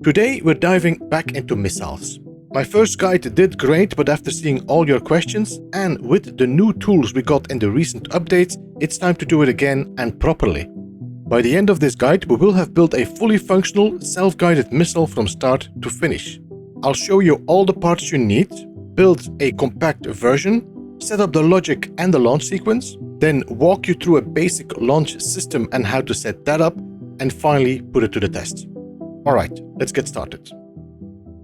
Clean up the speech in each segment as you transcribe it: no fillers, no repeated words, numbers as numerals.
Today we're diving back into missiles. My first guide did great, but after seeing all your questions and with the new tools we got in the recent updates, it's time to do it again and properly. By the end of this guide, we will have built a fully functional, self-guided missile from start to finish. I'll show you all the parts you need, build a compact version, set up the logic and the launch sequence, then walk you through a basic launch system and how to set that up, and finally put it to the test. Alright, let's get started.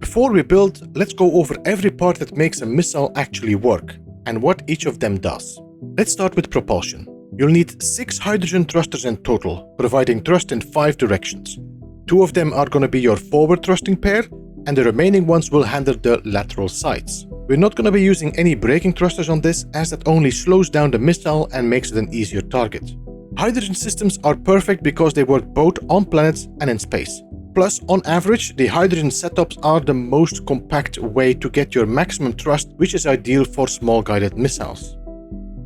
Before we build, let's go over every part that makes a missile actually work, and what each of them does. Let's start with propulsion. You'll need 6 hydrogen thrusters in total, providing thrust in 5 directions. 2 of them are going to be your forward thrusting pair, and the remaining ones will handle the lateral sides. We're not going to be using any braking thrusters on this, as that only slows down the missile and makes it an easier target. Hydrogen systems are perfect because they work both on planets and in space. Plus, on average, the hydrogen setups are the most compact way to get your maximum thrust, which is ideal for small guided missiles.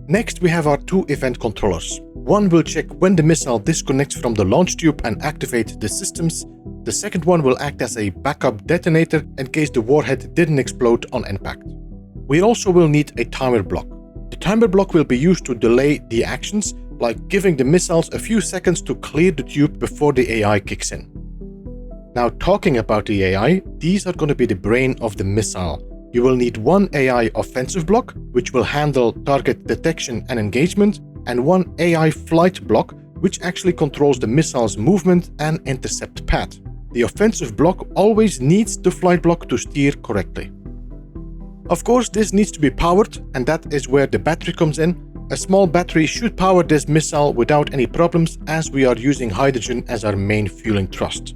Next, we have our 2 event controllers. One will check when the missile disconnects from the launch tube and activate the systems. The second one will act as a backup detonator in case the warhead didn't explode on impact. We also will need a timer block. The timer block will be used to delay the actions, like giving the missiles a few seconds to clear the tube before the AI kicks in. Now, talking about the AI, these are going to be the brain of the missile. You will need one AI offensive block, which will handle target detection and engagement, and one AI flight block, which actually controls the missile's movement and intercept path. The offensive block always needs the flight block to steer correctly. Of course, this needs to be powered, and that is where the battery comes in. A small battery should power this missile without any problems, as we are using hydrogen as our main fueling thrust.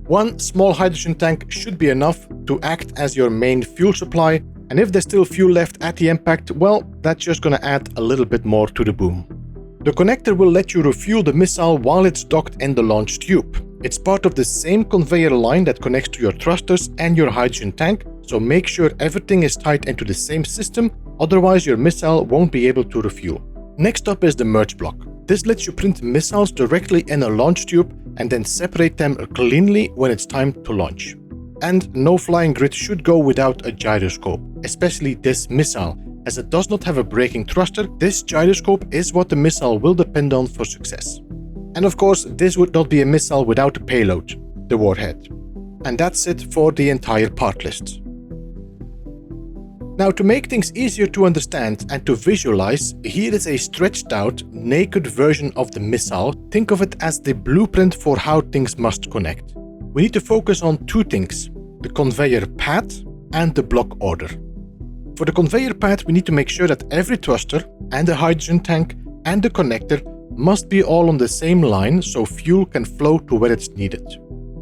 One small hydrogen tank should be enough to act as your main fuel supply, and if there's still fuel left at the impact, well, that's just gonna add a little bit more to the boom. The connector will let you refuel the missile while it's docked in the launch tube. It's part of the same conveyor line that connects to your thrusters and your hydrogen tank, so make sure everything is tied into the same system, otherwise your missile won't be able to refuel. Next up is the merge block. This lets you print missiles directly in a launch tube and then separate them cleanly when it's time to launch. And no flying grid should go without a gyroscope, especially this missile. As it does not have a braking thruster, this gyroscope is what the missile will depend on for success. And of course, this would not be a missile without a payload, the warhead. And that's it for the entire part list. Now, to make things easier to understand and to visualize, here is a stretched out, naked version of the missile. Think of it as the blueprint for how things must connect. We need to focus on 2 things, the conveyor path and the block order. For the conveyor path, we need to make sure that every thruster and the hydrogen tank and the connector must be all on the same line so fuel can flow to where it's needed.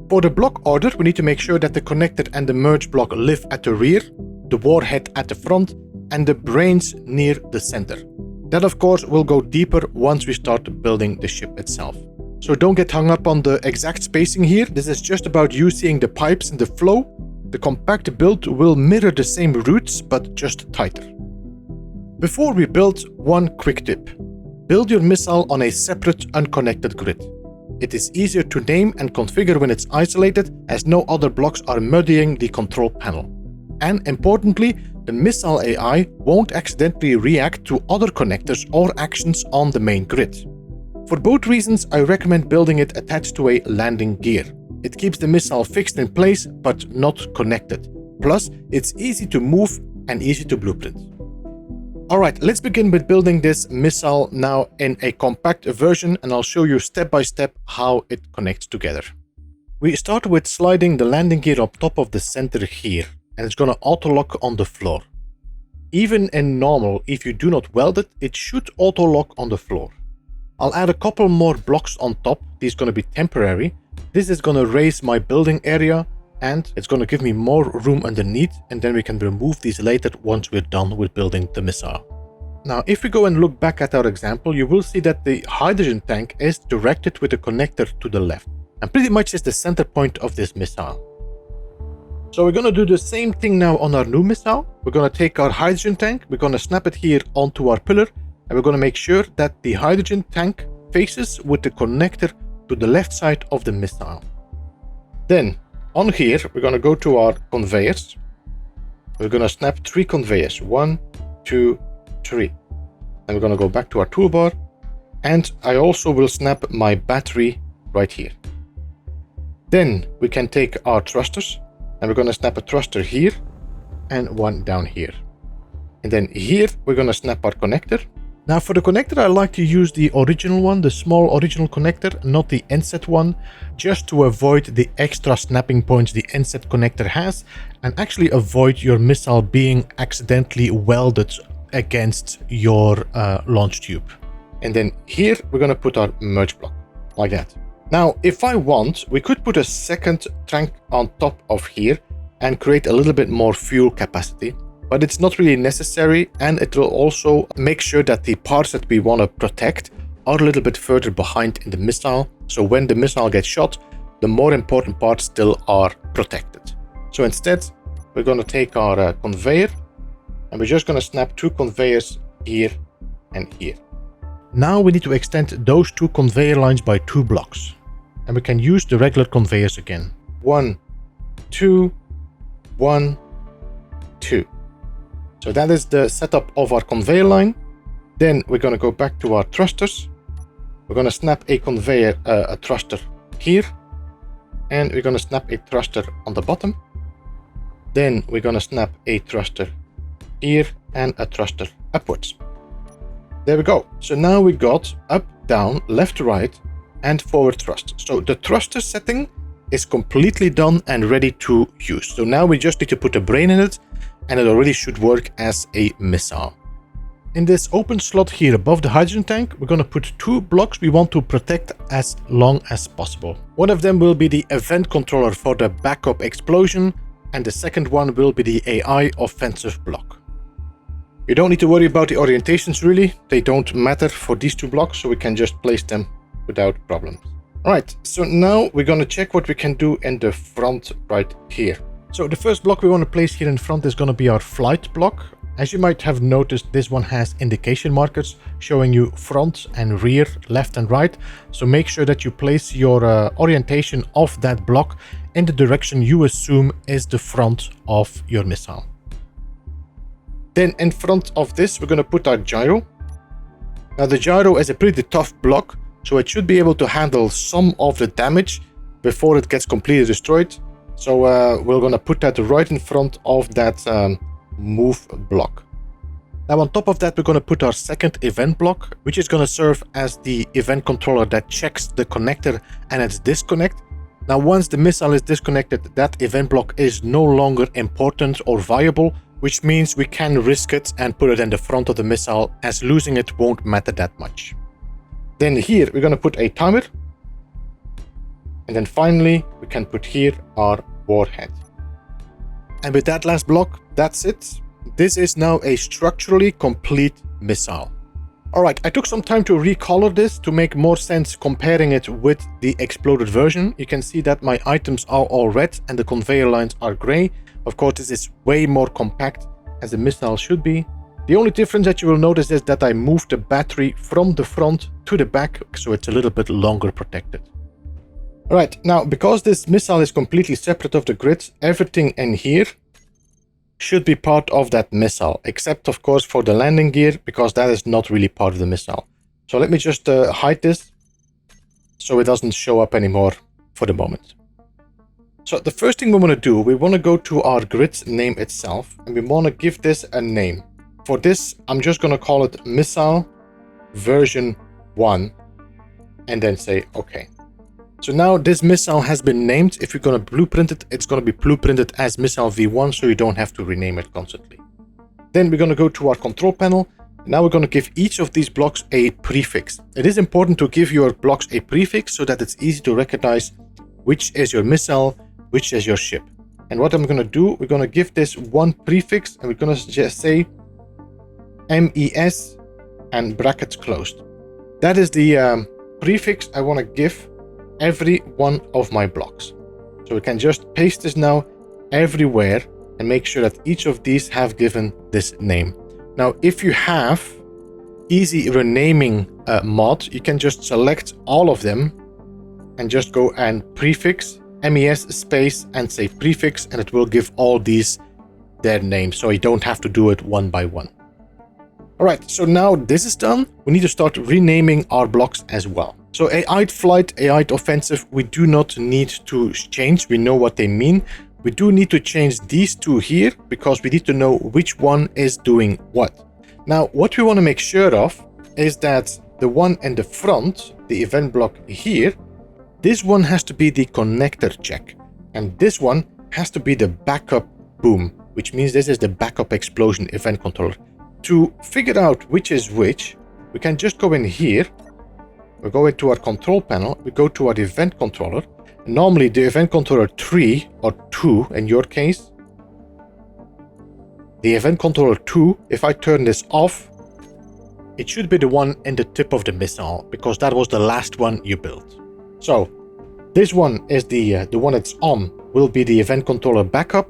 For the block order, we need to make sure that the connector and the merge block live at the rear, the warhead at the front, and the brains near the center. That of course will go deeper once we start building the ship itself. So don't get hung up on the exact spacing here, this is just about you seeing the pipes and the flow. The compact build will mirror the same routes, but just tighter. Before we build, one quick tip. Build your missile on a separate, unconnected grid. It is easier to name and configure when it's isolated, as no other blocks are muddying the control panel. And importantly, the missile AI won't accidentally react to other connectors or actions on the main grid. For both reasons, I recommend building it attached to a landing gear. It keeps the missile fixed in place but not connected. Plus, it's easy to move and easy to blueprint. Alright, let's begin with building this missile now in a compact version, and I'll show you step by step how it connects together. We start with sliding the landing gear up top of the center here, and it's going to auto-lock on the floor. Even in normal, if you do not weld it, it should auto-lock on the floor. I'll add a couple more blocks on top. These are going to be temporary. This is going to raise my building area, and it's going to give me more room underneath, and then we can remove these later once we're done with building the missile. Now, if we go and look back at our example, you will see that the hydrogen tank is directed with the connector to the left, and pretty much is the center point of this missile. So we're going to do the same thing now on our new missile. We're going to take our hydrogen tank, we're going to snap it here onto our pillar, and we're going to make sure that the hydrogen tank faces with the connector to the left side of the missile. Then, on here, we're going to go to our conveyors. We're going to snap 3 conveyors. 1, 2, 3. And we're going to go back to our toolbar. And I also will snap my battery right here. Then we can take our thrusters and we're going to snap a thruster here and one down here. And then here we're going to snap our connector. Now for the connector, I like to use the original one, the small original connector, not the inset one, just to avoid the extra snapping points the inset connector has and actually avoid your missile being accidentally welded against your launch tube. And then here we're going to put our merge block like that. Now, if I want, we could put a second tank on top of here and create a little bit more fuel capacity, but it's not really necessary, and it will also make sure that the parts that we want to protect are a little bit further behind in the missile. So when the missile gets shot, the more important parts still are protected. So instead, we're going to take our conveyor and we're just going to snap 2 conveyors here and here. Now we need to extend those 2 conveyor lines by 2 blocks. And we can use the regular conveyors again. 1, 2, 1, 2. So that is the setup of our conveyor line. Then we're going to go back to our thrusters. We're going to snap a conveyor, a thruster here. And we're going to snap a thruster on the bottom. Then we're going to snap a thruster here and a thruster upwards. There we go. So now we got up, down, left, right, and forward thrust. So the thruster setting is completely done and ready to use. So now we just need to put a brain in it, and it already should work as a missile. In this open slot here above the hydrogen tank, we're going to put 2 blocks we want to protect as long as possible. One of them will be the event controller for the backup explosion, and the second one will be the AI offensive block. You don't need to worry about the orientations really, they don't matter for these 2 blocks, so we can just place them without problems. Alright, so now we're going to check what we can do in the front right here. So the first block we want to place here in front is going to be our flight block. As you might have noticed, this one has indication markers showing you front and rear, left and right. So make sure that you place your orientation of that block in the direction you assume is the front of your missile. Then in front of this, we're going to put our gyro. Now the gyro is a pretty tough block, so it should be able to handle some of the damage before it gets completely destroyed. So we're going to put that right in front of that move block. Now on top of that, we're going to put our second event block, which is going to serve as the event controller that checks the connector and its disconnect. Now once the missile is disconnected, that event block is no longer important or viable, which means we can risk it and put it in the front of the missile, as losing it won't matter that much. Then here we're going to put a timer. And then finally we can put here our warhead. And with that last block, that's it. This is now a structurally complete missile. Alright, I took some time to recolor this to make more sense comparing it with the exploded version. You can see that my items are all red and the conveyor lines are gray. Of course, this is way more compact, as the missile should be. The only difference that you will notice is that I moved the battery from the front to the back, so it's a little bit longer protected. Alright, now because this missile is completely separate of the grid, everything in here should be part of that missile, except of course for the landing gear, because that is not really part of the missile. So let me just hide this so it doesn't show up anymore for the moment. So the first thing we want to do, we want to go to our grid name itself, and we want to give this a name. For this, I'm just going to call it Missile version 1, and then say OK. So now this missile has been named. If you're going to blueprint it, it's going to be blueprinted as Missile V1, so you don't have to rename it constantly. Then we're going to go to our control panel. Now we're going to give each of these blocks a prefix. It is important to give your blocks a prefix so that it's easy to recognize which is your missile, which is your ship. And what I'm going to do, we're going to give this one prefix, and we're going to just say MES and brackets closed. That is the prefix I want to give every one of my blocks. So we can just paste this now everywhere and make sure that each of these have given this name. Now, if you have easy renaming mod, you can just select all of them and just go and prefix MES space and say prefix, and it will give all these their names, so you don't have to do it one by one. Alright, so now this is done, we need to start renaming our blocks as well. So AI flight, AI offensive, we do not need to change, we know what they mean. We do need to change these two here because we need to know which one is doing what. Now, what we want to make sure of is that the one in the front, the event block here, this one has to be the connector check. And this one has to be the backup boom, which means this is the backup explosion event controller. To figure out which is which, we can just go in here. We go into our control panel, we go to our event controller. Normally the event controller 3 or 2 in your case. The event controller 2, if I turn this off, it should be the one in the tip of the missile because that was the last one you built. So this one is the one that's on will be the event controller backup.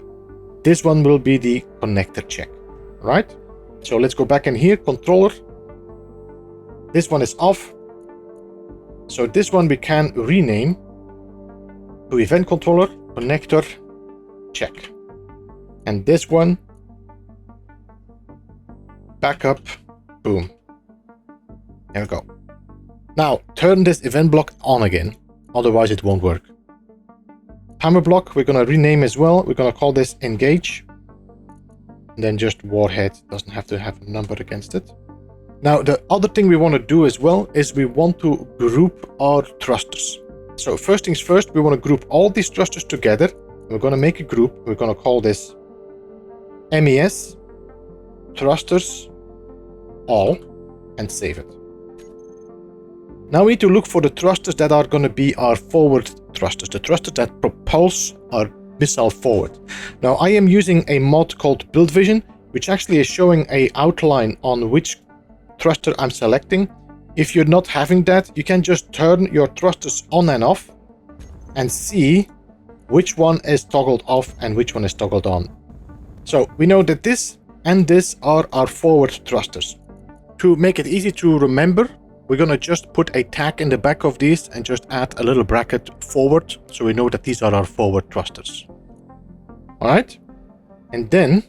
This one will be the connector check, right? So let's go back in here, controller. This one is off. So this one we can rename to event controller connector check. And this one backup boom. There we go. Now turn this event block on again, otherwise it won't work. Timer block we're gonna rename as well. We're gonna call this engage. And then just warhead, doesn't have to have a number against it. Now the other thing we want to do as well is we want to group our thrusters. So first things first, we want to group all these thrusters together. We're going to make a group. We're going to call this MES thrusters all and save it. Now we need to look for the thrusters that are going to be our forward thrusters, the thrusters that propulse our missile forward. Now I am using a mod called Build Vision, which actually is showing an outline on which thruster I'm selecting. If you're not having that, you can just turn your thrusters on and off and see which one is toggled off and which one is toggled on. So we know that this and this are our forward thrusters. To make it easy to remember, we're going to just put a tag in the back of these and just add a little bracket forward, so we know that these are our forward thrusters. All right, and then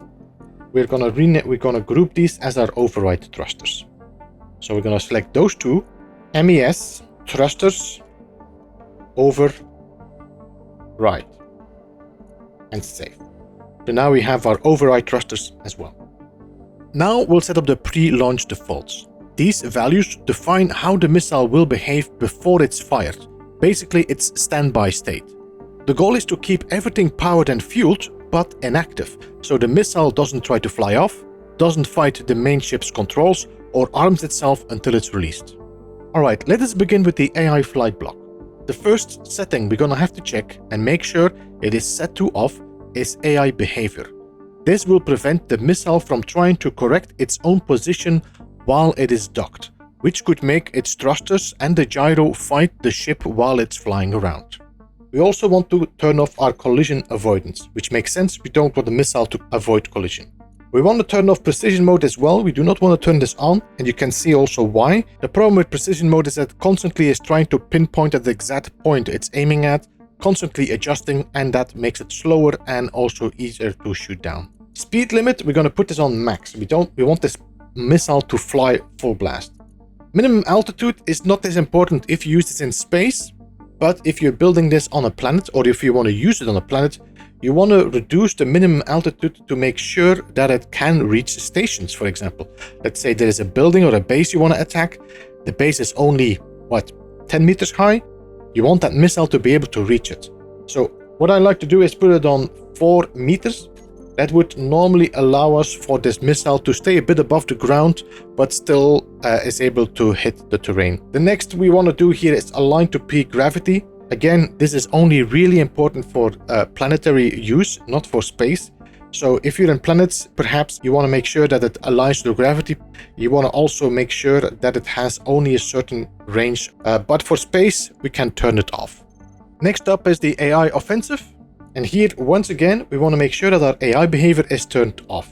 we're going to group these as our override thrusters. So we're going to select those two, MES thrusters override, and save. So now we have our override thrusters as well. Now we'll set up the pre-launch defaults. These values define how the missile will behave before it's fired. Basically, it's standby state. The goal is to keep everything powered and fueled, but inactive, so the missile doesn't try to fly off, doesn't fight the main ship's controls, or arms itself until it's released. Alright, let us begin with the AI flight block. The first setting we're gonna have to check and make sure it is set to off is AI behavior. This will prevent the missile from trying to correct its own position while it is docked, which could make its thrusters and the gyro fight the ship while it's flying around. We also want to turn off our collision avoidance, which makes sense, we don't want the missile to avoid collision. We want to turn off precision mode as well. We do not want to turn this on, and you can see also why. The problem with precision mode is that it constantly is trying to pinpoint at the exact point it's aiming at, constantly adjusting, and that makes it slower and also easier to shoot down. Speed limit, we're going to put this on max. We want this missile to fly full blast. Minimum altitude is not as important if you use this in space, but if you're building this on a planet, or if you want to use it on a planet, you want to reduce the minimum altitude to make sure that it can reach stations, for example. Let's say there is a building or a base you want to attack. The base is only, 10 meters high? You want that missile to be able to reach it. So what I like to do is put it on 4 meters. That would normally allow us for this missile to stay a bit above the ground, but still is able to hit the terrain. The next we want to do here is align to peak gravity. Again, this is only really important for planetary use, not for space. So if you're in planets, perhaps you want to make sure that it aligns to gravity. You want to also make sure that it has only a certain range, but for space, we can turn it off. Next up is the AI offensive. And here, once again, we want to make sure that our AI behavior is turned off.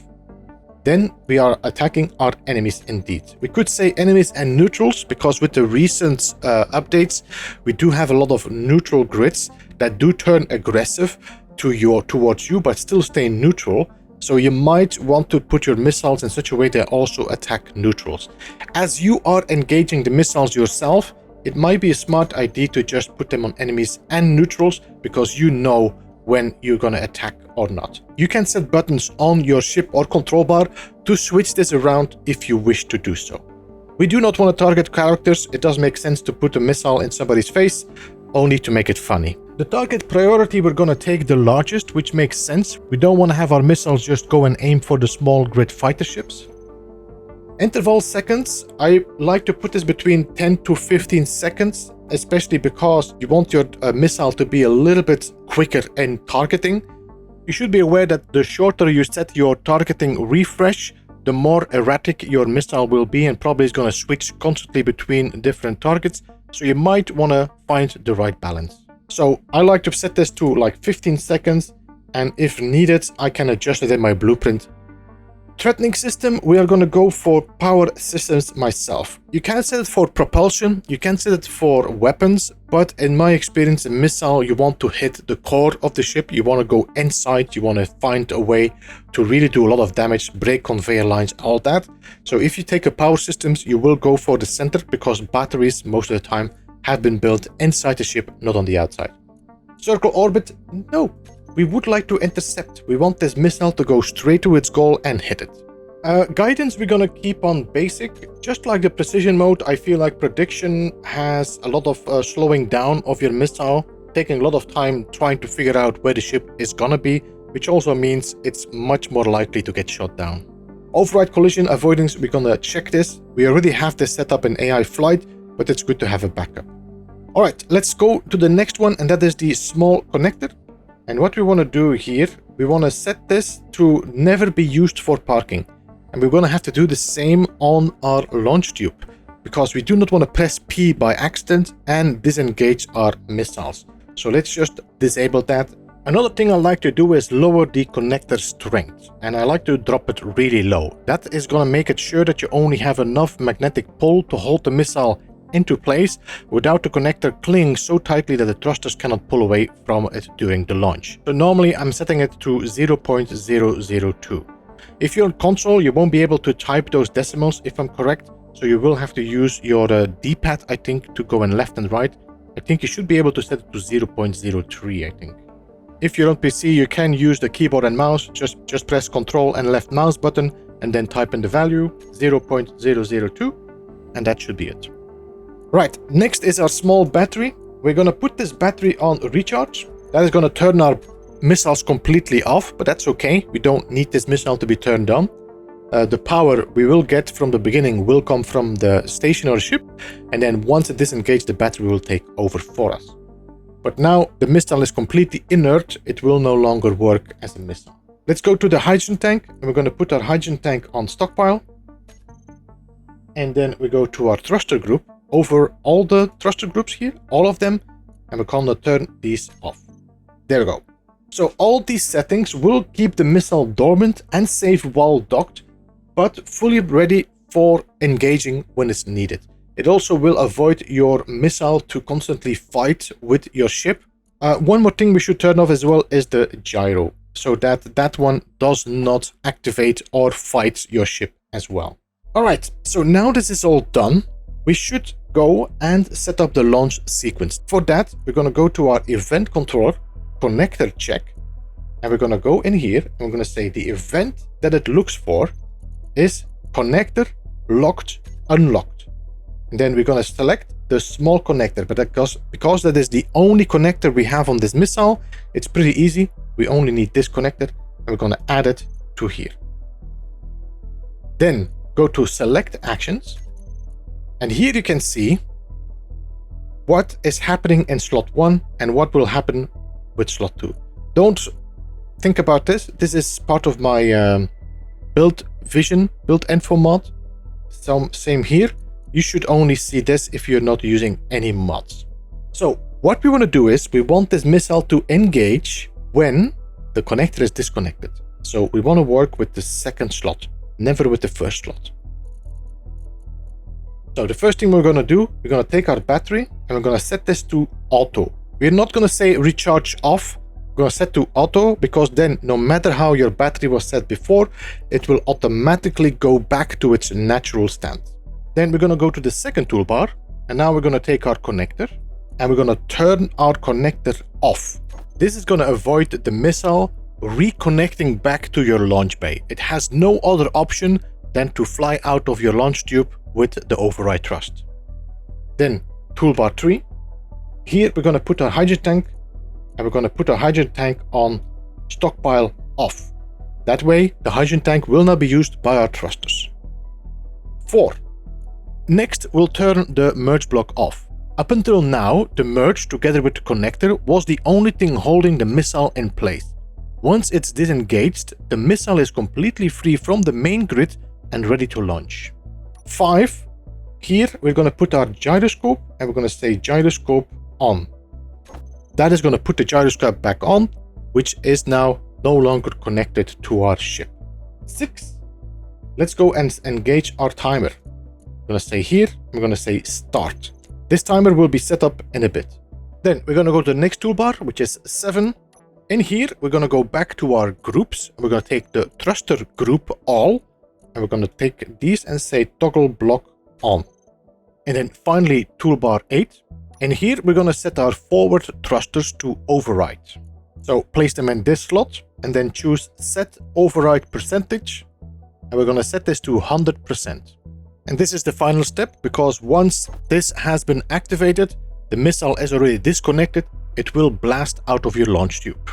Then we are attacking our enemies indeed. We could say enemies and neutrals, because with the recent updates, we do have a lot of neutral grids that do turn aggressive towards you, but still stay neutral. So you might want to put your missiles in such a way they also attack neutrals. As you are engaging the missiles yourself, it might be a smart idea to just put them on enemies and neutrals, because you know when you're gonna attack or not. You can set buttons on your ship or control bar to switch this around if you wish to do so. We do not want to target characters. It does make sense to put a missile in somebody's face, only to make it funny. The target priority, we're gonna take the largest, which makes sense. We don't want to have our missiles just go and aim for the small grid fighter ships. Interval seconds, I like to put this between 10 to 15 seconds, especially because you want your missile to be a little bit quicker in targeting. You should be aware that the shorter you set your targeting refresh, the more erratic your missile will be, and probably is going to switch constantly between different targets. So you might want to find the right balance. So I like to set this to like 15 seconds, and if needed, I can adjust it in my blueprint. Threatening system, we are going to go for power systems myself. You can set it for propulsion, you can set it for weapons, but in my experience, a missile, you want to hit the core of the ship, you want to go inside, you want to find a way to really do a lot of damage, break conveyor lines, all that. So if you take a power systems, you will go for the center, because batteries most of the time have been built inside the ship, not on the outside. Circle orbit, no. We would like to intercept. We want this missile to go straight to its goal and hit it. Guidance, we're gonna keep on basic. Just like the precision mode, I feel like prediction has a lot of slowing down of your missile, taking a lot of time trying to figure out where the ship is gonna be, which also means it's much more likely to get shot down. Override collision avoidance, we're gonna check this. We already have this set up in AI flight, but it's good to have a backup. All right, let's go to the next one, and that is the small connector. And what we want to do here, we want to set this to never be used for parking. And we're going to have to do the same on our launch tube, because we do not want to press P by accident and disengage our missiles. So let's just disable that. Another thing I like to do is lower the connector strength, and I like to drop it really low. That is going to make it sure that you only have enough magnetic pull to hold the missile into place without the connector clinging so tightly that the thrusters cannot pull away from it during the launch. So normally I'm setting it to 0.002. If you're on console, you won't be able to type those decimals if I'm correct, so you will have to use your D-pad, I think, to go in left and right. I think you should be able to set it to 0.03, I think. If you're on PC, you can use the keyboard and mouse, just press Ctrl and left mouse button and then type in the value 0.002, and that should be it. Right, next is our small battery. We're going to put this battery on recharge. That is going to turn our missiles completely off, but that's okay. We don't need this missile to be turned on. The power we will get from the beginning will come from the stationary ship, and then once it disengages, the battery will take over for us. But now the missile is completely inert. It will no longer work as a missile. Let's go to the hydrogen tank, and we're going to put our hydrogen tank on stockpile. And then we go to our thruster group. Over all the thruster groups here, all of them, and we're going to turn these off. There we go. So all these settings will keep the missile dormant and safe while docked, but fully ready for engaging when it's needed. It also will avoid your missile to constantly fight with your ship. One more thing we should turn off as well is the gyro, so that one does not activate or fight your ship as well. All right, so now this is all done, we should go and set up the launch sequence. For that, we're going to go to our event controller, connector check, and we're going to go in here and we're going to say the event that it looks for is connector locked unlocked. And then we're going to select the small connector, but because that is the only connector we have on this missile, it's pretty easy. We only need this connector, and we're going to add it to here. Then go to select actions. And here you can see what is happening in slot 1 and what will happen with slot 2. Don't think about this. This is part of my build info mod. Same here. You should only see this if you're not using any mods. So what we want to do is we want this missile to engage when the connector is disconnected. So we want to work with the second slot, never with the first slot. So the first thing we're going to do, we're going to take our battery and we're going to set this to auto. We're not going to say recharge off. We're going to set to auto, because then no matter how your battery was set before, it will automatically go back to its natural stance. Then we're going to go to the second toolbar, and now we're going to take our connector and we're going to turn our connector off. This is going to avoid the missile reconnecting back to your launch bay. It has no other option than to fly out of your launch tube with the override thrust. Then toolbar 3. Here we're going to put our hydrogen tank, and we're going to put our hydrogen tank on stockpile off. That way the hydrogen tank will not be used by our thrusters. 4. Next we'll turn the merge block off. Up until now, the merge together with the connector was the only thing holding the missile in place. Once it's disengaged, the missile is completely free from the main grid and ready to launch. 5. Here we're going to put our gyroscope, and we're going to say gyroscope on. That is going to put the gyroscope back on, which is now no longer connected to our ship. 6. Let's go and engage our timer. I'm going to say here, I'm going to say start. This timer will be set up in a bit. Then we're going to go to the next toolbar, which is 7. In here, we're going to go back to our groups. We're going to take the thruster group all, and we're going to take these and say toggle block on. And then finally, toolbar 8. And here we're going to set our forward thrusters to override. So place them in this slot and then choose set override percentage. And we're going to set this to 100%. And this is the final step, because once this has been activated, the missile is already disconnected. It will blast out of your launch tube.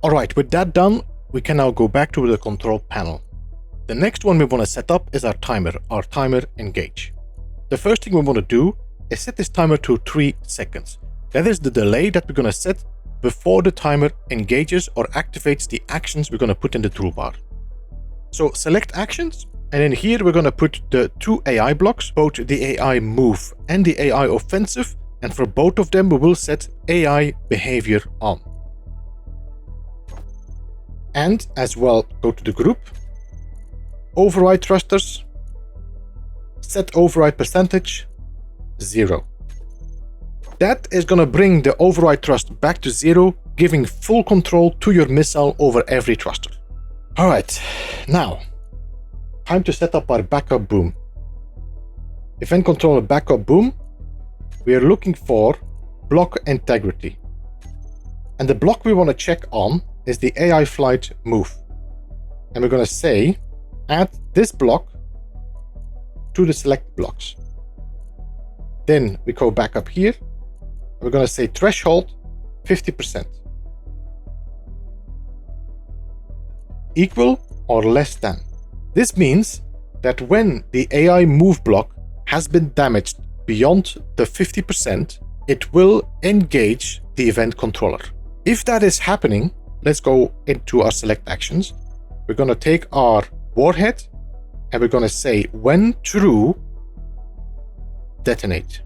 Alright, with that done, we can now go back to the control panel. The next one we want to set up is our timer engage. The first thing we want to do is set this timer to 3 seconds. That is the delay that we're going to set before the timer engages or activates the actions we're going to put in the toolbar. So select actions, and in here we're going to put the 2 AI blocks, both the AI move and the AI offensive, and for both of them we will set AI behavior on. And as well, go to the group, override thrusters, set override percentage 0. That is going to bring the override thrust back to 0, giving full control to your missile over every thruster. Alright, now time to set up our backup boom. Event controller backup boom, we are looking for block integrity. And the block we want to check on is the AI flight move. And we're going to say add this block to the select blocks. Then we go back up here. We're going to say threshold 50%. Equal or less than. This means that when the AI move block has been damaged beyond the 50%, it will engage the event controller. If that is happening, let's go into our select actions. We're going to take our warhead and we're going to say when true, detonate.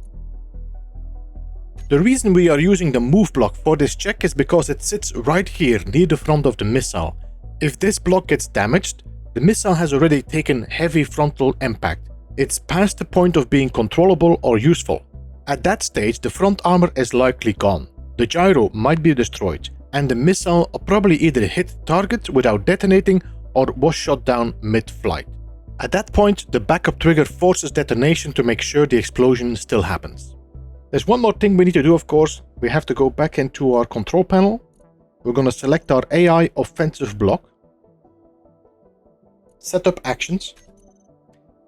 The reason we are using the move block for this check is because it sits right here near the front of the missile. If this block gets damaged, the missile has already taken heavy frontal impact. It's past the point of being controllable or useful. At that stage, the front armor is likely gone. The gyro might be destroyed, and the missile probably either hit target without detonating or was shot down mid-flight. At that point, the backup trigger forces detonation to make sure the explosion still happens. There's one more thing we need to do, of course. We have to go back into our control panel. We're going to select our AI offensive block. Set up actions.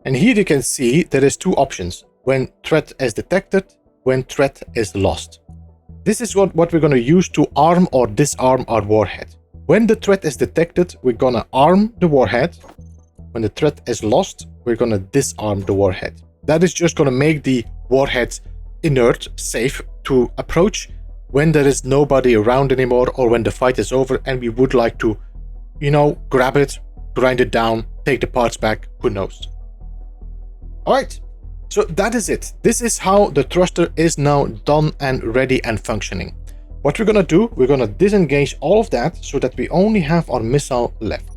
And here you can see there is 2 options. When threat is detected, when threat is lost. This is what we're going to use to arm or disarm our warhead. When the threat is detected, we're going to arm the warhead. When the threat is lost, we're going to disarm the warhead. That is just going to make the warhead inert, safe to approach when there is nobody around anymore, or when the fight is over and we would like to, grab it, grind it down, take the parts back, who knows. Alright, so that is it. This is how the thruster is now done and ready and functioning. What we're going to do, we're going to disengage all of that so that we only have our missile left.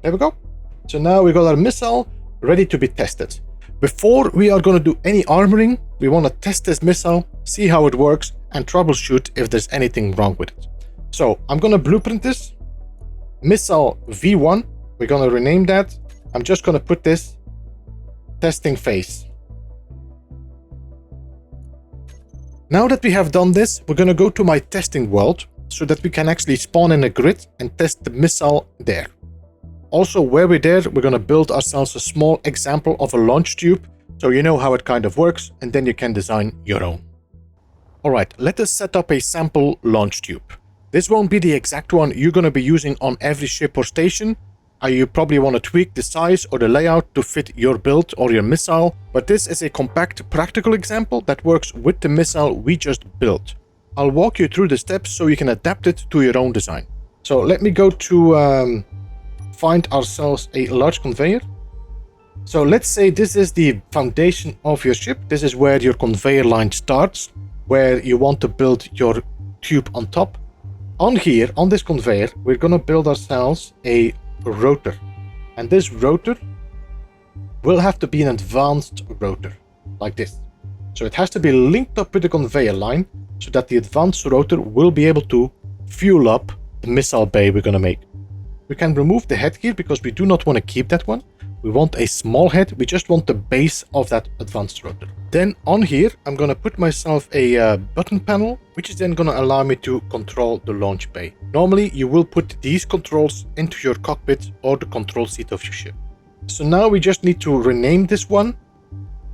There we go. So now we got our missile ready to be tested. Before we are going to do any armoring, we want to test this missile, see how it works, and troubleshoot if there's anything wrong with it. So I'm going to blueprint this. Missile V1, we're going to rename that. I'm just going to put this testing phase. Now that we have done this, we're going to go to my testing world so that we can actually spawn in a grid and test the missile there. Also, where we're there, we're going to build ourselves a small example of a launch tube, so you know how it kind of works, and then you can design your own. Alright, let us set up a sample launch tube. This won't be the exact one you're going to be using on every ship or station. You probably want to tweak the size or the layout to fit your build or your missile, but this is a compact, practical example that works with the missile we just built. I'll walk you through the steps so you can adapt it to your own design. So let me go to find ourselves a large conveyor. So let's say this is the foundation of your ship. This is where your conveyor line starts, where you want to build your tube on top. On here, on this conveyor, we're going to build ourselves a rotor. And this rotor will have to be an advanced rotor, like this. So it has to be linked up with the conveyor line so that the advanced rotor will be able to fuel up the missile bay we're going to make. We can remove the head here because we do not want to keep that one. We want a small head. We just want the base of that advanced rotor. Then on here, I'm going to put myself a button panel, which is then going to allow me to control the launch bay. Normally, you will put these controls into your cockpit or the control seat of your ship. So now we just need to rename this one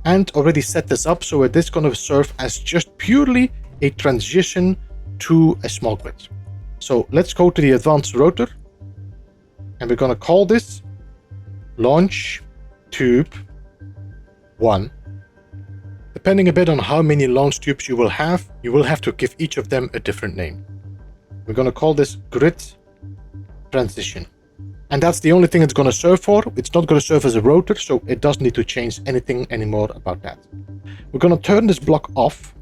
and already set this up. So this is going to serve as just purely a transition to a small grid. So let's go to the advanced rotor. And we're going to call this Launch Tube 1. Depending a bit on how many launch tubes you will have to give each of them a different name. We're going to call this Grid Transition. And that's the only thing it's going to serve for. It's not going to serve as a rotor, so it doesn't need to change anything anymore about that. We're going to turn this block off.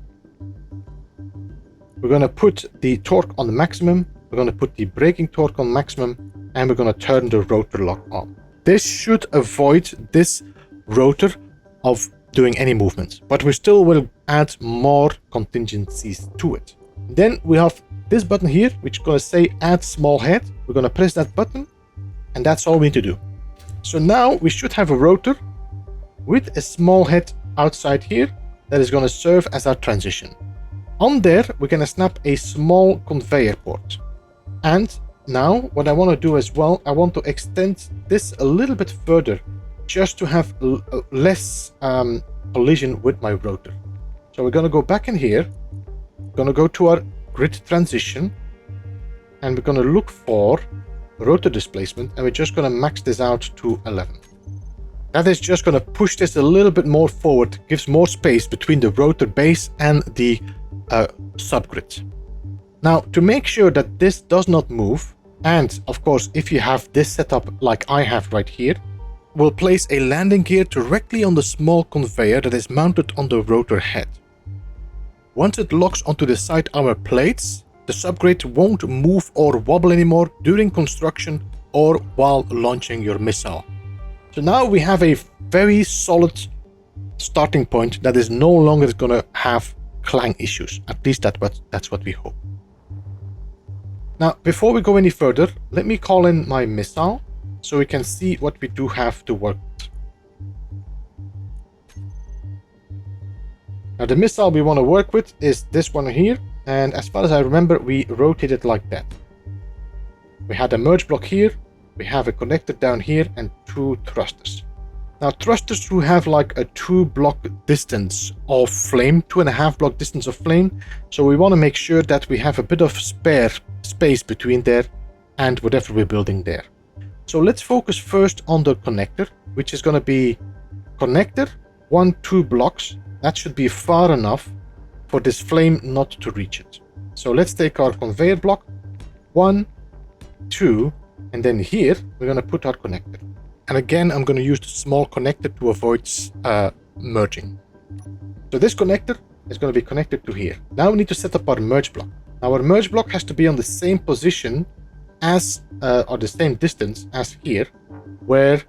We're going to put the torque on the maximum. We're going to put the braking torque on maximum. And we're going to turn the rotor lock on. This should avoid this rotor of doing any movements, but we still will add more contingencies to it. Then we have this button here, which is going to say add small head. We're going to press that button, and that's all we need to do. So now we should have a rotor with a small head outside here that is going to serve as our transition. On there, we're going to snap a small conveyor port. And now, what I want to do as well, I want to extend this a little bit further, just to have less collision with my rotor. So we're going to go back in here, we're going to go to our grid transition, and we're going to look for rotor displacement, and we're just going to max this out to 11. That is just going to push this a little bit more forward, gives more space between the rotor base and the subgrid. Now, to make sure that this does not move, and of course, if you have this set up like I have right here, we'll place a landing gear directly on the small conveyor that is mounted on the rotor head. Once it locks onto the side armor plates, the subgrid won't move or wobble anymore during construction or while launching your missile. So now we have a very solid starting point that is no longer going to have clang issues. At least that's what we hope. Now, before we go any further, let me call in my missile so we can see what we do have to work with. Now, the missile we want to work with is this one here, and as far as I remember, we rotate it like that. We had a merge block here, we have a connector down here, and 2 thrusters. Now, thrusters who have like a 2-block distance of flame, 2.5 block distance of flame, so we want to make sure that we have a bit of spare space between there and whatever we're building there. So let's focus first on the connector, which is going to be connector 1-2 blocks. That should be far enough for this flame not to reach it. So let's take our conveyor block 1, 2, and then here we're going to put our connector. And again, I'm going to use the small connector to avoid merging. So this connector is going to be connected to here. Now we need to set up our merge block. Now our merge block has to be on the same position as, or the same distance as here, where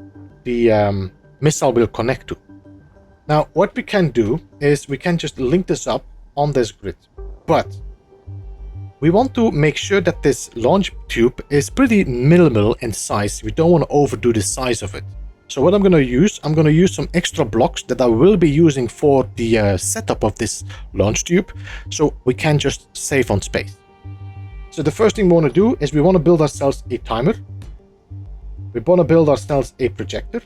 the missile will connect to. Now, what we can do is we can just link this up on this grid, but we want to make sure that this launch tube is pretty minimal in size. We don't want to overdo the size of it. So what I'm going to use some extra blocks that I will be using for the setup of this launch tube, so we can just save on space. So the first thing we want to do is we want to build ourselves a timer. We want to build ourselves a projector,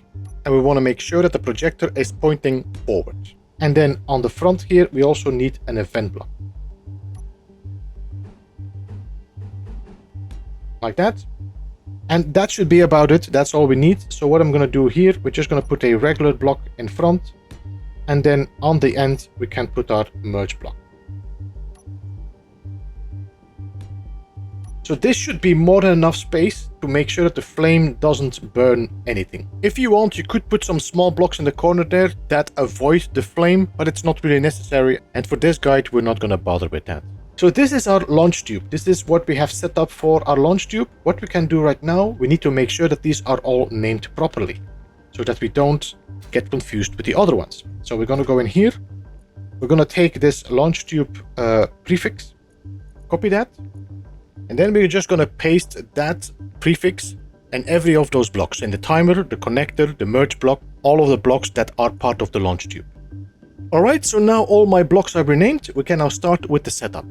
and we want to make sure that the projector is pointing forward. And then on the front here, we also need an event block. Like that. And that should be about it. That's all we need. So what I'm going to do here, we're just going to put a regular block in front. And then on the end, we can put our merge block. So this should be more than enough space to make sure that the flame doesn't burn anything. If you want, you could put some small blocks in the corner there that avoid the flame, but it's not really necessary. And for this guide, we're not going to bother with that. So this is our launch tube. This is what we have set up for our launch tube. What we can do right now, we need to make sure that these are all named properly so that we don't get confused with the other ones. So we're going to go in here. We're going to take this launch tube prefix, copy that, and then we're just going to paste that prefix in every of those blocks, in the timer, the connector, the merge block, all of the blocks that are part of the launch tube. Alright, so now all my blocks are renamed. We can now start with the setup.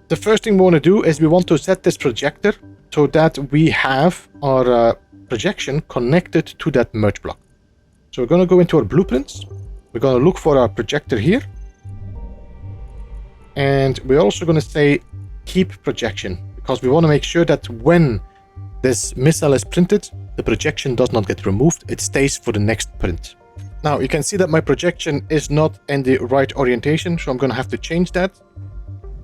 The first thing we want to do is we want to set this projector so that we have our projection connected to that merge block. So we're going to go into our blueprints. We're going to look for our projector here. And we're also going to say keep projection, because we want to make sure that when this missile is printed, the projection does not get removed. It stays for the next print. Now you can see that my projection is not in the right orientation, so I'm going to have to change that.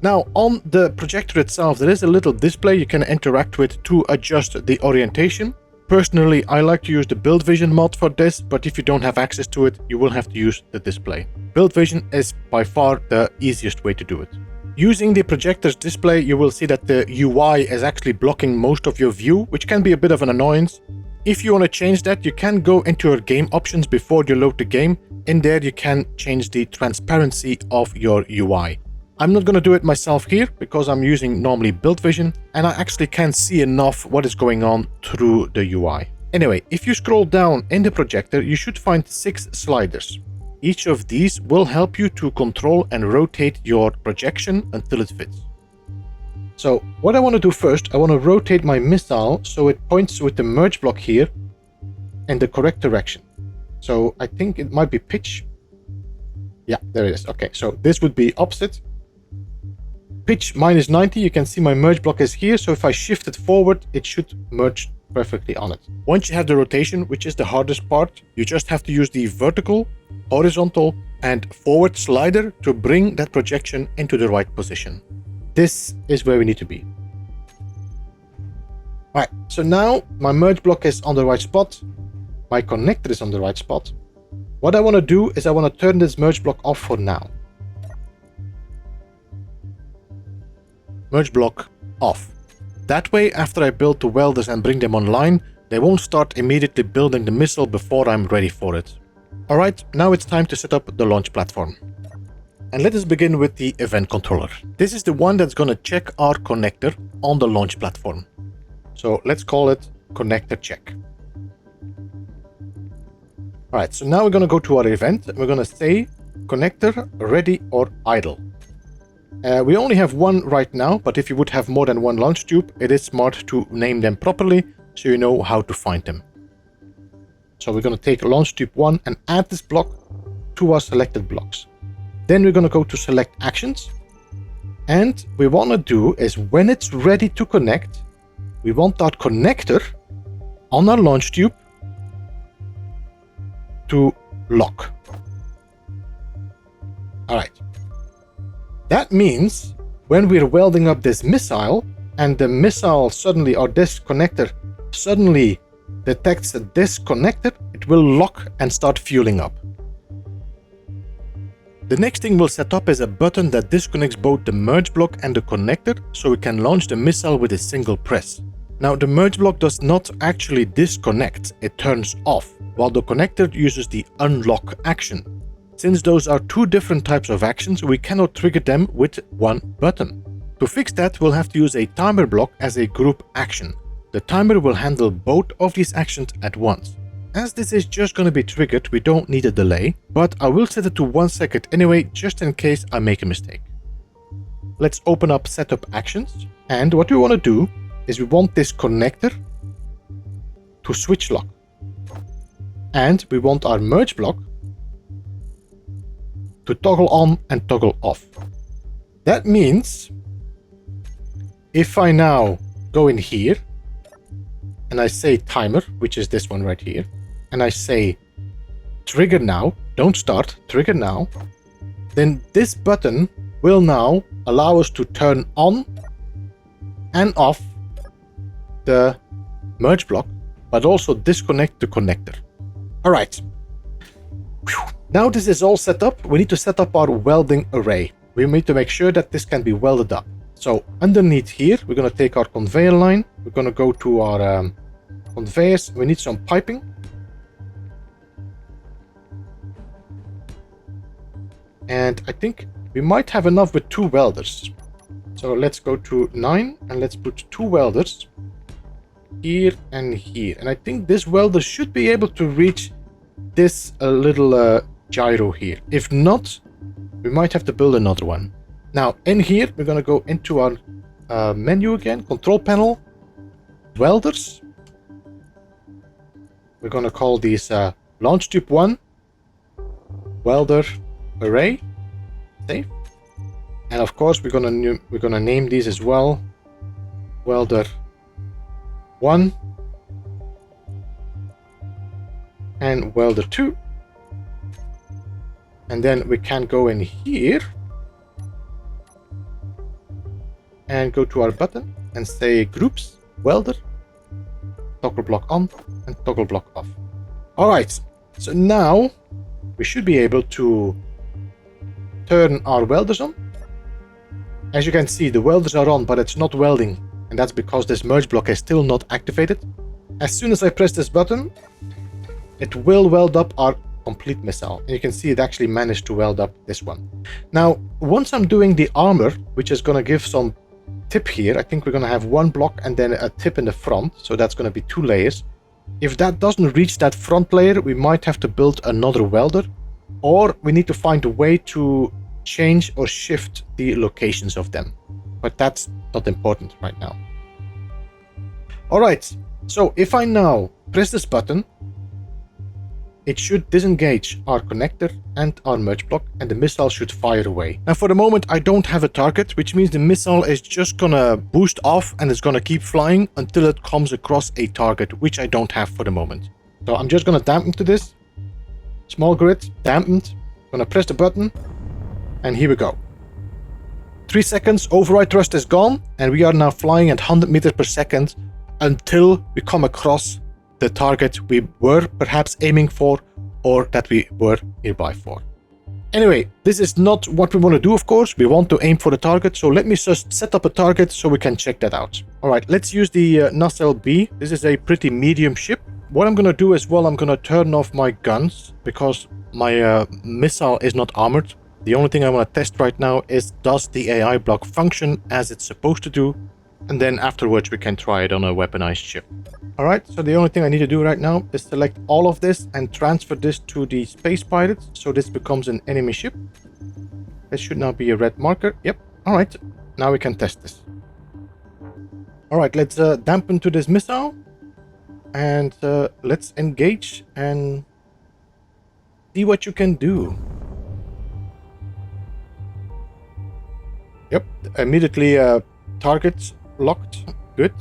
Now on the projector itself, there is a little display you can interact with to adjust the orientation. Personally, I like to use the Build Vision mod for this, but if you don't have access to it, you will have to use the display. Build Vision is by far the easiest way to do it. Using the projector's display, you will see that the UI is actually blocking most of your view, which can be a bit of an annoyance. If you want to change that, you can go into your game options before you load the game. In there, you can change the transparency of your UI. I'm not going to do it myself here because I'm using normally Build Vision and I actually can't see enough what is going on through the UI. Anyway, if you scroll down in the projector, you should find 6 sliders. Each of these will help you to control and rotate your projection until it fits. So what I want to do first, I want to rotate my missile so it points with the merge block here in the correct direction. So I think it might be pitch. Yeah, there it is. Okay, so this would be opposite. Pitch minus 90, you can see my merge block is here. So if I shift it forward, it should merge perfectly on it. Once you have the rotation, which is the hardest part, you just have to use the vertical, horizontal, and forward slider to bring that projection into the right position. This is where we need to be. Alright, so now my merge block is on the right spot. My connector is on the right spot. What I want to do is I want to turn this merge block off for now. Merge block off. That way, after I build the welders and bring them online, they won't start immediately building the missile before I'm ready for it. Alright, now it's time to set up the launch platform. And let us begin with the event controller. This is the one that's going to check our connector on the launch platform. So let's call it connector check. Alright, so now we're going to go to our event. We're going to say connector ready or idle. We only have one right now, but if you would have more than one launch tube, it is smart to name them properly so you know how to find them. So we're going to take launch tube 1 and add this block to our selected blocks. Then we're going to go to select actions. And we want to do is when it's ready to connect, we want that connector on our launch tube to lock. All right. That means when we're welding up this missile and the missile suddenly, or this connector suddenly detects this connector, it will lock and start fueling up. The next thing we'll set up is a button that disconnects both the merge block and the connector so we can launch the missile with a single press. Now the merge block does not actually disconnect, it turns off, while the connector uses the unlock action. Since those are two different types of actions, we cannot trigger them with one button. To fix that, we'll have to use a timer block as a group action. The timer will handle both of these actions at once. As this is just going to be triggered, we don't need a delay, but I will set it to 1 second anyway, just in case I make a mistake. Let's open up setup actions, and what we want to do is we want this connector to switch lock, and we want our merge block to toggle on and toggle off. That means if I now go in here and I say timer, which is this one right here, and I say trigger now, don't start, trigger now, then this button will now allow us to turn on and off the merge block, but also disconnect the connector. All right. Now this is all set up, we need to set up our welding array. We need to make sure that this can be welded up. So underneath here, we're going to take our conveyor line. We're going to go to our conveyors. We need some piping. And I think we might have enough with 2 welders. So let's go to 9 and let's put 2 welders here and here. And I think this welder should be able to reach this little gyro here. If not, we might have to build another one. Now in here, we're going to go into our menu again, control panel, welders. We're going to call these launch tube 1, welder array, save. And of course, we're gonna name these as well, welder 1 and welder 2. And then we can go in here and go to our button and say groups, welder, toggle block on and toggle block off. All right, so now we should be able to turn our welders on. As you can see, the welders are on, but it's not welding, and that's because this merge block is still not activated. As soon as I press this button, it will weld up our complete missile, and you can see it actually managed to weld up this one. Now, once I'm doing the armor, which is going to give some tip here, I think we're going to have 1 block and then a tip in the front, so that's going to be 2 layers. If that doesn't reach that front layer, we might have to build another welder, or we need to find a way to change or shift the locations of them. But that's not important right now. Alright, so if I now press this button, it should disengage our connector and our merge block, and the missile should fire away. Now for the moment I don't have a target, which means the missile is just gonna boost off and it's gonna keep flying until it comes across a target, which I don't have for the moment. So I'm just gonna dampen to this. Small grid, dampened. Gonna press the button, and here we go. 3 seconds, override thrust is gone, and we are now flying at 100 meters per second until we come across the target we were perhaps aiming for, or that we were nearby for. Anyway, this is not what we want to do, of course. We want to aim for the target, so let me just set up a target so we can check that out. Alright, let's use the Nacelle B. This is a pretty medium ship. What I'm gonna do as well, I'm gonna turn off my guns, because my missile is not armored. The only thing I want to test right now is, does the AI block function as it's supposed to do? And then afterwards we can try it on a weaponized ship. Alright, so the only thing I need to do right now is select all of this and transfer this to the space pirates, so this becomes an enemy ship. This should now be a red marker. Yep. Alright, now we can test this. Alright, let's dampen to this missile. And let's engage and see what you can do. Yep, immediately targets locked. Good.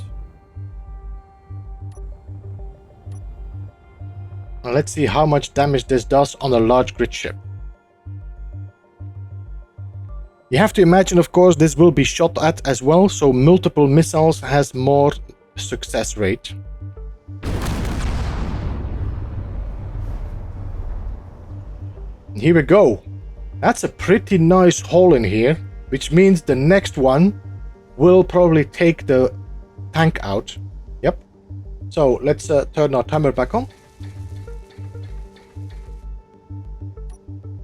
Now let's see how much damage this does on a large grid ship. You have to imagine, of course, this will be shot at as well, so multiple missiles has more success rate. Here we go. That's a pretty nice hole in here, which means the next one will probably take the tank out. Yep. So let's turn our timer back on.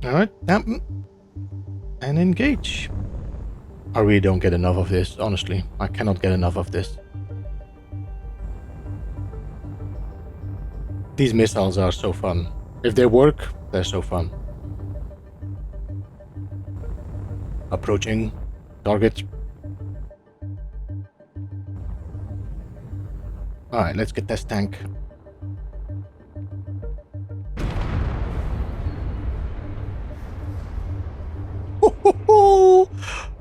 Alright, dampen. And engage. I really don't get enough of this, honestly. I cannot get enough of this. These missiles are so fun. If they work, they're so fun. Approaching. Target. Alright, let's get this tank.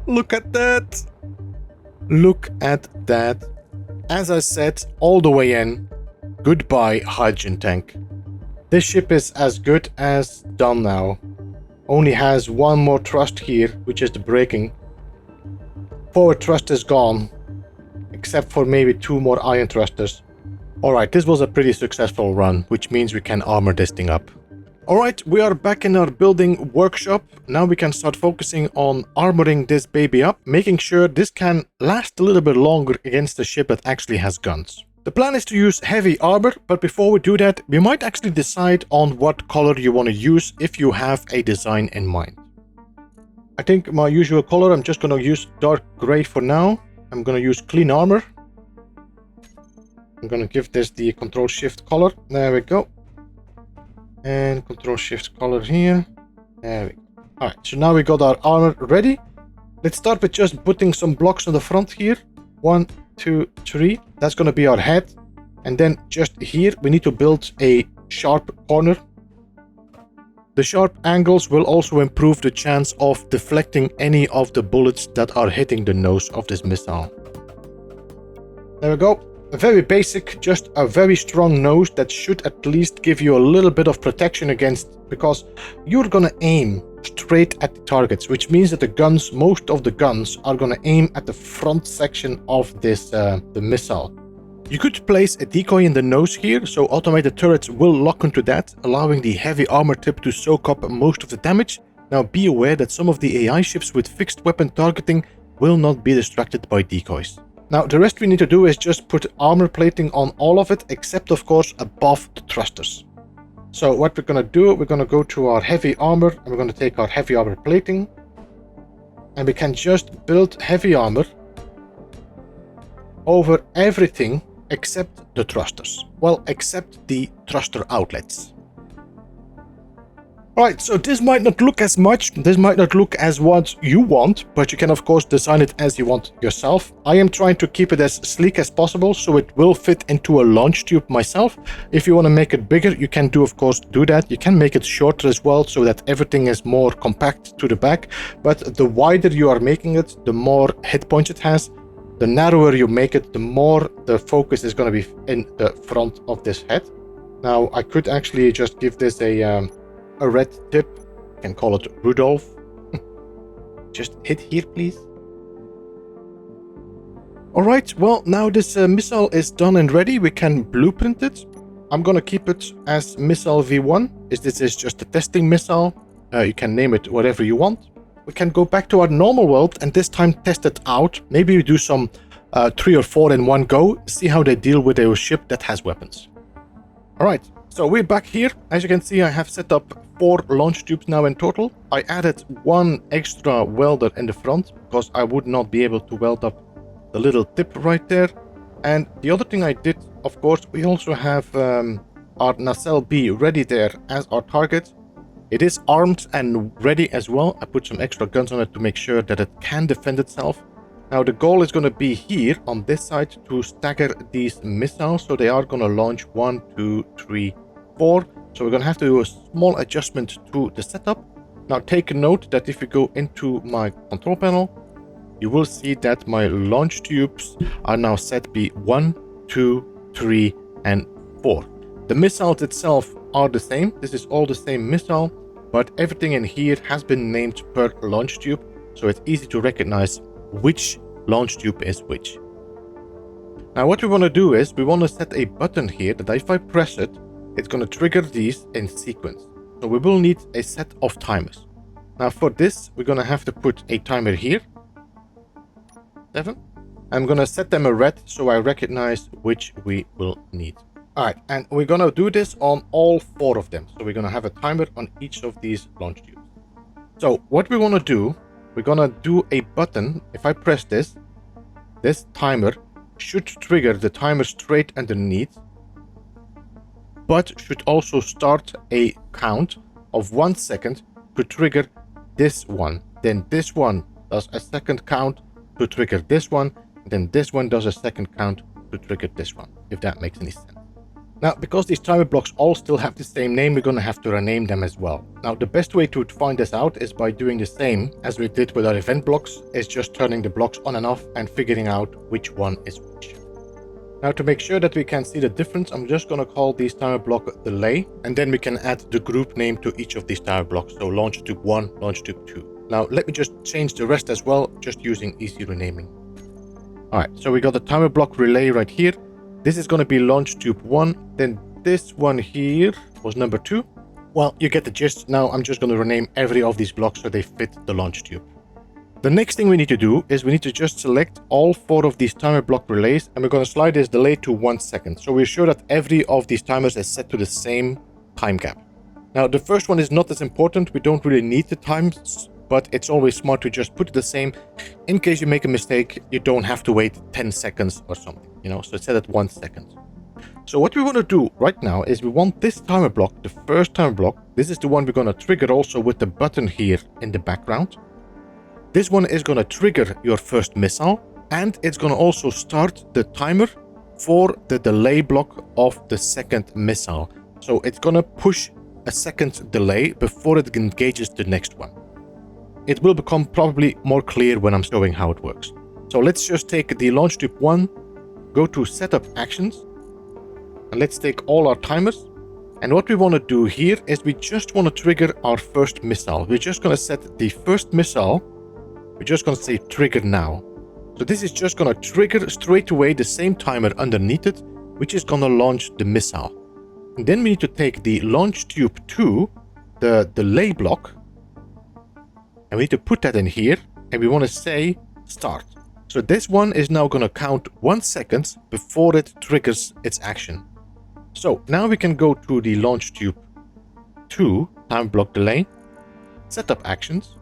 Look at that. Look at that. As I said all the way in, goodbye hydrogen tank. This ship is as good as done now. Only has one more thrust here, which is the braking. Forward thrust is gone, except for maybe 2 more iron thrusters. Alright, this was a pretty successful run, which means we can armor this thing up. Alright, we are back in our building workshop. Now we can start focusing on armoring this baby up, making sure this can last a little bit longer against a ship that actually has guns. The plan is to use heavy armor, but before we do that, we might actually decide on what color you want to use if you have a design in mind. I think my usual color, I'm just going to use dark gray for now. I'm going to use clean armor. I'm going to give this the Control-Shift color. There we go. And Control-Shift color here. There we go. Alright, so now we got our armor ready. Let's start with just putting some blocks on the front here. 1, 2, 3. That's going to be our head. And then just here, we need to build a sharp corner. The sharp angles will also improve the chance of deflecting any of the bullets that are hitting the nose of this missile. There we go. A very basic, just a very strong nose that should at least give you a little bit of protection against, because you're gonna aim straight at the targets, which means that the guns, most of the guns, are gonna aim at the front section of this the missile. You could place a decoy in the nose here, so automated turrets will lock into that, allowing the heavy armor tip to soak up most of the damage. Now be aware that some of the AI ships with fixed weapon targeting will not be distracted by decoys. Now the rest we need to do is just put armor plating on all of it, except of course above the thrusters. So what we're gonna do, we're gonna go to our heavy armor and we're gonna take our heavy armor plating, and we can just build heavy armor over everything except the thrusters. Well, except the thruster outlets. Alright, so this might not look as much, this might not look as what you want, but you can of course design it as you want yourself. I am trying to keep it as sleek as possible, so it will fit into a launch tube myself. If you want to make it bigger, you can of course do that. You can make it shorter as well, so that everything is more compact to the back. But the wider you are making it, the more hit points it has. The narrower you make it, the more the focus is going to be in the front of this head. Now, I could actually just give this a red tip. You can call it Rudolph. Just hit here, please. Alright, well, now this missile is done and ready. We can blueprint it. I'm going to keep it as Missile V1. This is just a testing missile. You can name it whatever you want. We can go back to our normal world and this time test it out. Maybe we do some 3 or 4 in one go. See how they deal with a ship that has weapons. Alright, so we're back here. As you can see, I have set up 4 launch tubes now in total. I added 1 extra welder in the front because I would not be able to weld up the little tip right there. And the other thing I did, of course, we also have our nacelle B ready there as our target. It is armed and ready as well. I put some extra guns on it to make sure that it can defend itself. Now the goal is going to be here on this side to stagger these missiles. So they are going to launch 1, 2, 3, 4. So we're going to have to do a small adjustment to the setup. Now take note that if you go into my control panel, you will see that my launch tubes are now set be 1, 2, 3, and 4. The missiles itself are the same. This is all the same missile, but everything in here has been named per launch tube, so it's easy to recognize which launch tube is which. Now what we want to do is we want to set a button here that if I press it, it's going to trigger these in sequence. So we will need a set of timers. Now for this, we're going to have to put a timer here. 7. I'm going to set them a red so I recognize which we will need. Alright, and we're going to do this on all 4 of them. So we're going to have a timer on each of these launch tubes. So what we want to do, we're going to do a button. If I press this timer should trigger the timer straight underneath, but should also start a count of 1 second to trigger this one. Then this one does a second count to trigger this one. Then this one does a second count to trigger this one, if that makes any sense. Now, because these timer blocks all still have the same name, we're going to have to rename them as well. Now, the best way to find this out is by doing the same as we did with our event blocks, is just turning the blocks on and off and figuring out which one is which. Now, to make sure that we can see the difference, I'm just going to call these timer block delay, and then we can add the group name to each of these timer blocks. So launch tube 1, launch tube 2. Now, let me just change the rest as well, just using easy renaming. All right, so we got the timer block relay right here. This is going to be launch tube 1, then this one here was number 2. Well, you get the gist. Now I'm just going to rename every of these blocks so they fit the launch tube. The next thing we need to do is we need to just select all 4 of these timer block relays, and we're going to slide this delay to 1 second. So we're sure that every of these timers is set to the same time gap. Now the first one is not as important. We don't really need the times, but it's always smart to just put it the same. In case you make a mistake, you don't have to wait 10 seconds or something, so it's set at 1 second. So what we want to do right now is we want this timer block, the first timer block. This is the one we're going to trigger also with the button here in the background. This one is going to trigger your first missile, and it's going to also start the timer for the delay block of the second missile. So it's going to push a second delay before it engages the next one. It will become probably more clear when I'm showing how it works. So let's just take the launch tube 1, go to setup actions, and let's take all our timers. And what we want to do here is we just want to trigger our first missile. We're just going to set the first missile. We're just going to say trigger now. So this is just going to trigger straight away the same timer underneath it, which is going to launch the missile. And then we need to take the launch tube 2, the delay block, and we need to put that in here, and we want to say start. So this one is now going to count 1 second before it triggers its action. So now we can go to the launch tube 2 time block delay, setup actions.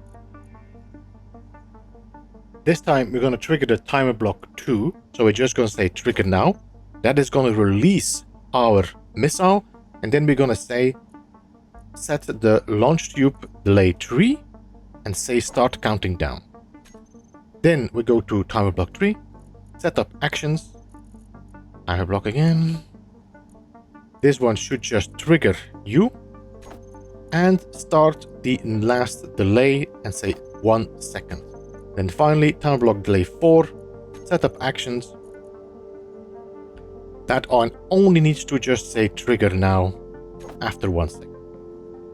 This time we're going to trigger the timer block 2. So we're just going to say trigger now. That is going to release our missile. And then we're going to say set the launch tube delay 3 and say start counting down. Then we go to timer block 3, setup actions, timer block again. This one should just trigger you and start the last delay and say 1 second. Then finally timer block delay 4, setup actions. That one only needs to just say trigger now after 1 second.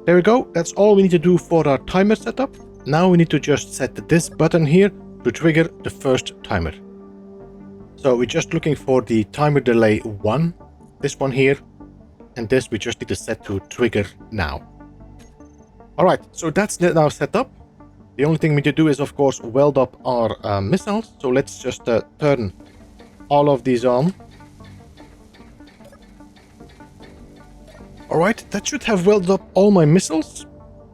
There we go. That's all we need to do for our timer setup. Now we need to just set this button here to trigger the first timer. So we're just looking for the timer delay 1, this one here, and this we just need to set to trigger now. Alright, so that's now set up. The only thing we need to do is of course weld up our missiles. So let's just turn all of these on. Alright, that should have welded up all my missiles.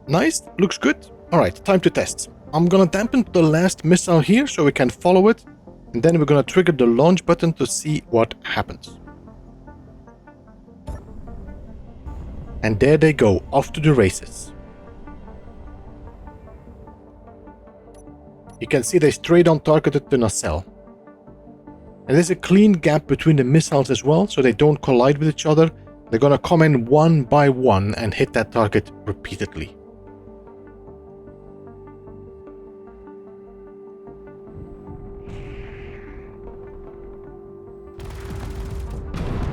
Nice, looks good. Alright, time to test. I'm gonna dampen the last missile here so we can follow it. And then we're gonna trigger the launch button to see what happens. And there they go, off to the races. You can see they straight on targeted the nacelle. And there's a clean gap between the missiles as well, so they don't collide with each other. They're gonna come in one by one and hit that target repeatedly.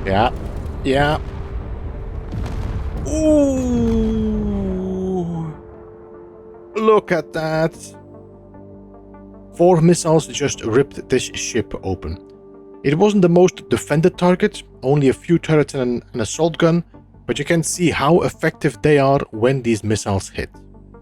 Yeah. Ooh. Look at that. 4 missiles just ripped this ship open. It wasn't the most defended target, only a few turrets and an assault gun, but you can see how effective they are when these missiles hit.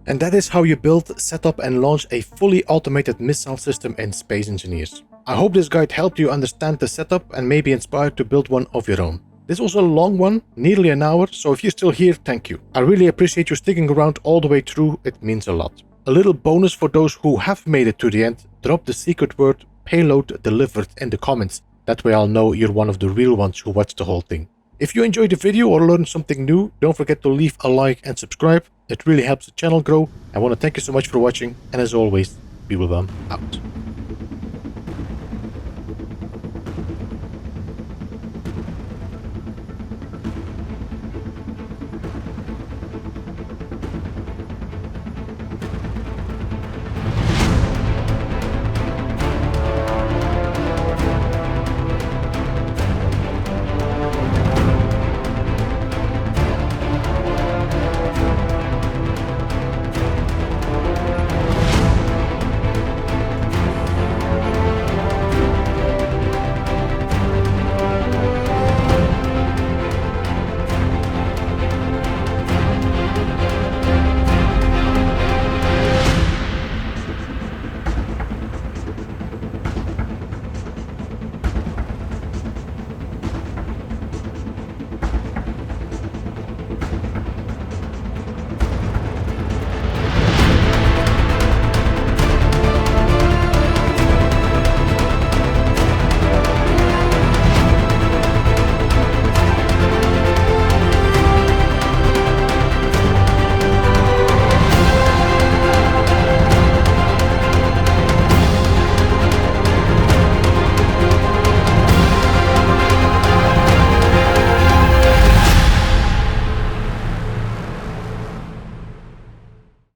And that is how you build, set up and launch a fully automated missile system in Space Engineers. I hope this guide helped you understand the setup and maybe inspired to build one of your own. This was a long one, nearly an hour, so if you're still here, thank you. I really appreciate you sticking around all the way through, it means a lot. A little bonus for those who have made it to the end, drop the secret word payload delivered in the comments. That way I'll know you're one of the real ones who watched the whole thing. If you enjoyed the video or learned something new, don't forget to leave a like and subscribe. It really helps the channel grow. I want to thank you so much for watching, and as always, Beeblebum out.